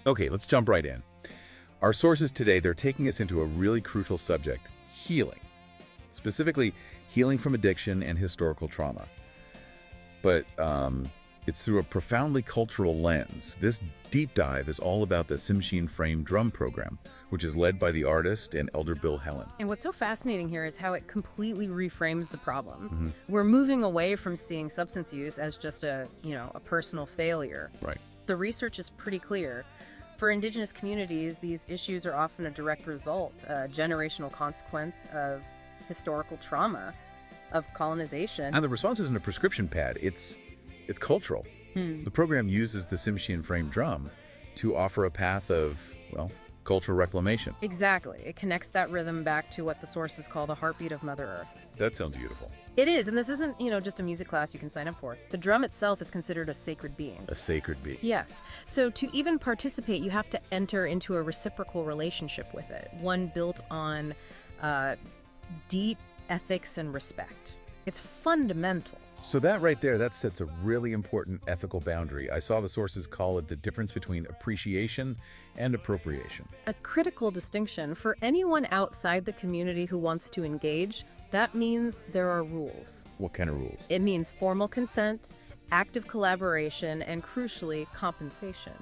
Okay, let's jump right in. Our sources today, they're taking us into a really crucial subject, healing. Specifically, healing from addiction and historical trauma. But it's through a profoundly cultural lens. This deep dive is all about the Tsimshian Frame Drum Program, which is led by the artist and elder Bill Helin. And what's so fascinating here is how it completely reframes the problem. We're moving away from seeing substance use as just a personal failure. Right. The research is pretty clear. For indigenous communities, these issues are often a direct result, a generational consequence of historical trauma, of colonization. And the response isn't a prescription pad, it's cultural. The program uses the Tsimshian Frame Drum to offer a path of, well, cultural reclamation. Exactly. It connects that rhythm back to what the sources call the heartbeat of Mother Earth. That sounds beautiful. It is, and this isn't, just a music class you can sign up for. The drum itself is considered a sacred being. A sacred being. Yes. So to even participate, you have to enter into a reciprocal relationship with it, one built on deep ethics and respect. It's fundamental. So that right there, that sets a really important ethical boundary. I saw the sources call it the difference between appreciation and appropriation. A critical distinction for anyone outside the community who wants to engage. That means there are rules. What kind of rules? It means formal consent, active collaboration, and crucially, compensation.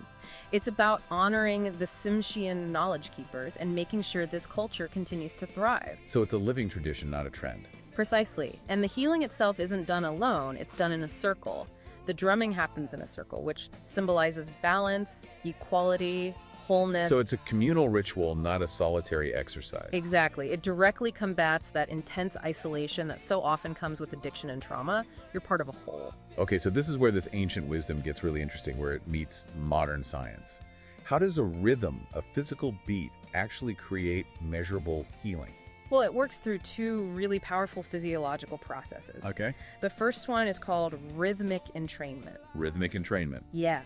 It's about honoring the Tsimshian knowledge keepers and making sure this culture continues to thrive. So it's a living tradition, not a trend. Precisely. And the healing itself isn't done alone, it's done in a circle. The drumming happens in a circle, which symbolizes balance, equality, wholeness. So it's a communal ritual, not a solitary exercise. Exactly. It directly combats that intense isolation that so often comes with addiction and trauma. You're part of a whole. Okay, so this is where this ancient wisdom gets really interesting, where it meets modern science. How does a rhythm, a physical beat, actually create measurable healing? Well, it works through two really powerful physiological processes. Okay. The first one is called rhythmic entrainment. Rhythmic entrainment. Yeah.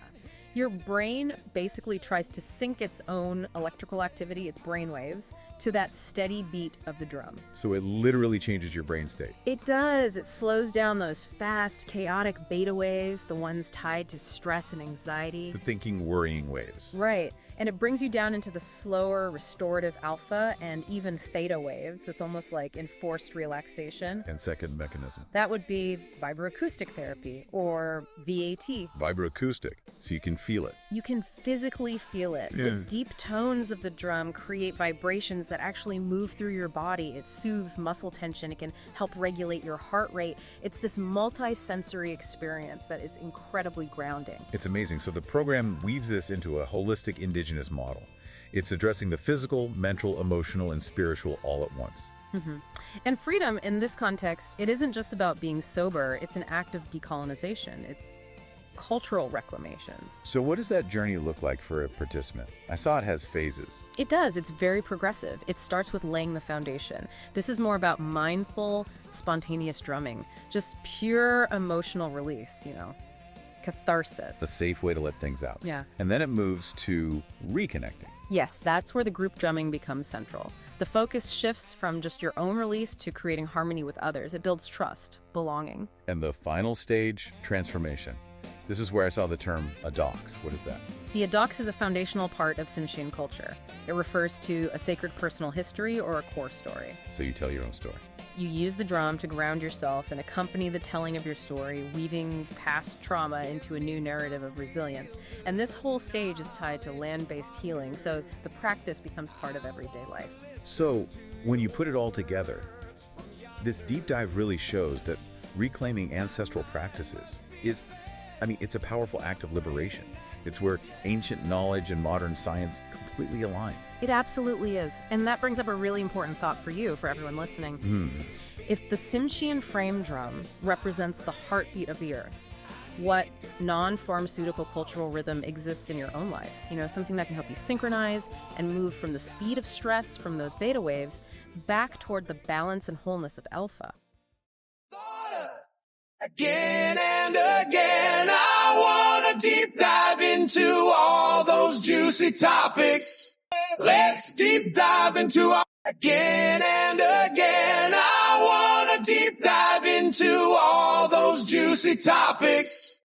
Your brain basically tries to sync its own electrical activity, its brain waves, to that steady beat of the drum. So it literally changes your brain state. It does. It slows down those fast, chaotic beta waves, the ones tied to stress and anxiety. The thinking, worrying waves. Right. And it brings you down into the slower, restorative alpha and even theta waves. It's almost like enforced relaxation. And second mechanism. That would be vibroacoustic therapy, or VAT. Vibroacoustic, so you can feel it. You can physically feel it. Yeah. The deep tones of the drum create vibrations that actually move through your body. It soothes muscle tension. It can help regulate your heart rate. It's this multi-sensory experience that is incredibly grounding. It's amazing. So the program weaves this into a holistic indigenous model. It's addressing the physical, mental, emotional, and spiritual all at once. And freedom in this context, it isn't just about being sober. It's an act of decolonization. It's cultural reclamation. So what does that journey look like for a participant? I saw it has phases. It does. It's very progressive. It starts with laying the foundation. This is more about mindful, spontaneous drumming, just pure emotional release, catharsis. A safe way to let things out. Yeah. And then it moves to reconnecting. Yes, that's where the group drumming becomes central. The focus shifts from just your own release to creating harmony with others. It builds trust, belonging. And the final stage, transformation. This is where I saw the term adox. What is that? The adox is a foundational part of Tsimshian culture. It refers to a sacred personal history or a core story. So you tell your own story. You use the drum to ground yourself and accompany the telling of your story, weaving past trauma into a new narrative of resilience. And this whole stage is tied to land-based healing, so the practice becomes part of everyday life. So when you put it all together, this deep dive really shows that reclaiming ancestral practices it's a powerful act of liberation. It's where ancient knowledge and modern science completely align. It absolutely is. And that brings up a really important thought for you, for everyone listening. If the Tsimshian frame drum represents the heartbeat of the earth, what non-pharmaceutical cultural rhythm exists in your own life? Something that can help you synchronize and move from the speed of stress from those beta waves back toward the balance and wholeness of alpha. Again and again, I wanna deep dive into all those juicy topics. Let's deep dive into again and again, I wanna deep dive into all those juicy topics.